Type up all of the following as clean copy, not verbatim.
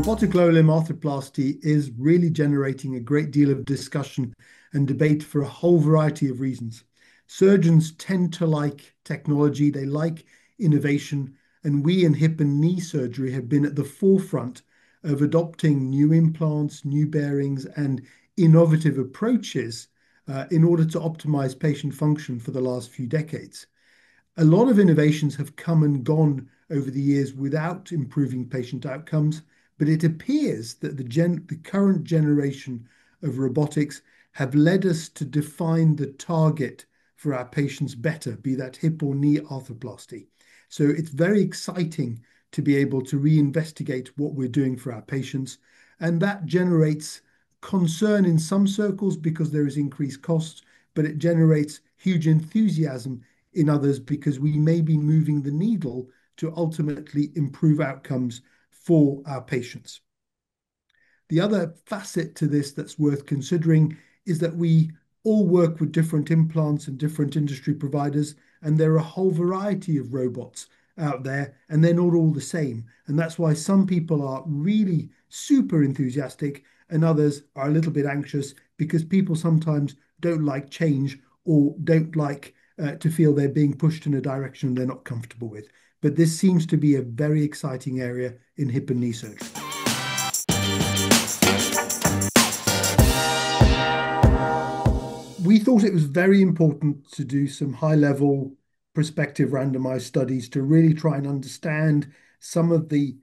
Robotic lower limb arthroplasty is really generating a great deal of discussion and debate for a whole variety of reasons. Surgeons tend to like technology, they like innovation, and we in hip and knee surgery have been at the forefront of adopting new implants, new bearings, and innovative approaches in order to optimize patient function for the last few decades. A lot of innovations have come and gone over the years without improving patient outcomes, but it appears that the current generation of robotics have led us to define the target for our patients better, be that hip or knee arthroplasty. So it's very exciting to be able to reinvestigate what we're doing for our patients, and that generates concern in some circles because there is increased cost, but it generates huge enthusiasm in others because we may be moving the needle to ultimately improve outcomes for our patients. The other facet to this that's worth considering is that we all work with different implants and different industry providers, and there are a whole variety of robots out there, and they're not all the same. And that's why some people are really super enthusiastic and others are a little bit anxious because people sometimes don't like change or don't like to feel they're being pushed in a direction they're not comfortable with. But this seems to be a very exciting area in hip and knee surgery. We thought it was very important to do some high-level prospective randomized studies to really try and understand some of the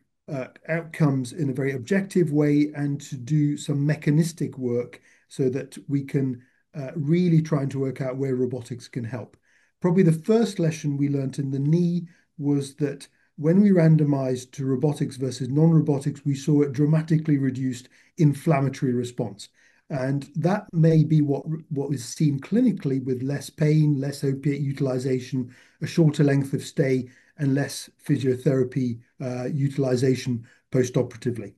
outcomes in a very objective way and to do some mechanistic work so that we can really try to work out where robotics can help. Probably the first lesson we learned in the knee was that when we randomized to robotics versus non-robotics, we saw a dramatically reduced inflammatory response. And that may be what is seen clinically with less pain, less opiate utilization, a shorter length of stay, and less physiotherapy utilization postoperatively.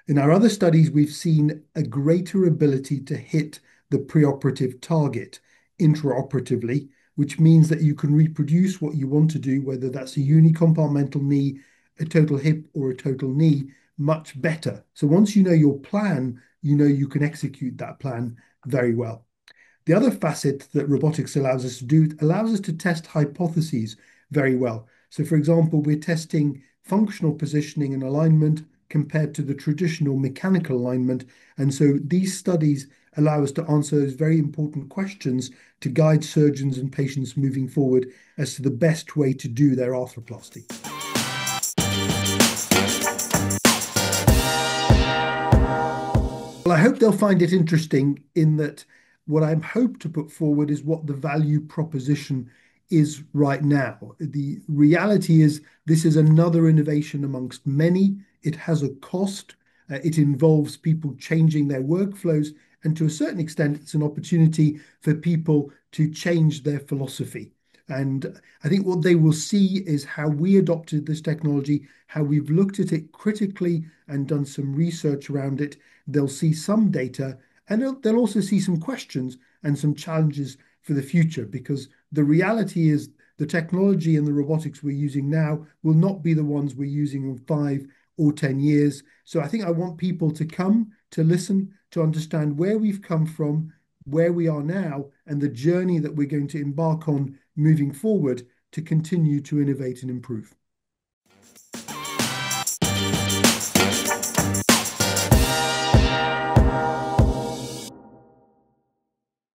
In our other studies, we've seen a greater ability to hit the preoperative target intraoperatively, which means that you can reproduce what you want to do, whether that's a unicompartmental knee, a total hip, or a total knee, much better. So once you know your plan, you know you can execute that plan very well. The other facet that robotics allows us to do, it allows us to test hypotheses very well. So for example, we're testing functional positioning and alignment compared to the traditional mechanical alignment. And so these studies allow us to answer those very important questions to guide surgeons and patients moving forward as to the best way to do their arthroplasty. Well, I hope they'll find it interesting in that what I hope to put forward is what the value proposition is right now. The reality is this is another innovation amongst many. It has a cost. It involves people changing their workflows. And to a certain extent, it's an opportunity for people to change their philosophy. And I think what they will see is how we adopted this technology, how we've looked at it critically and done some research around it. They'll see some data and they'll also see some questions and some challenges for the future, because the reality is the technology and the robotics we're using now will not be the ones we're using in 5 or 10 years. So I think I want people to come, to listen, to understand where we've come from, where we are now, and the journey that we're going to embark on moving forward to continue to innovate and improve.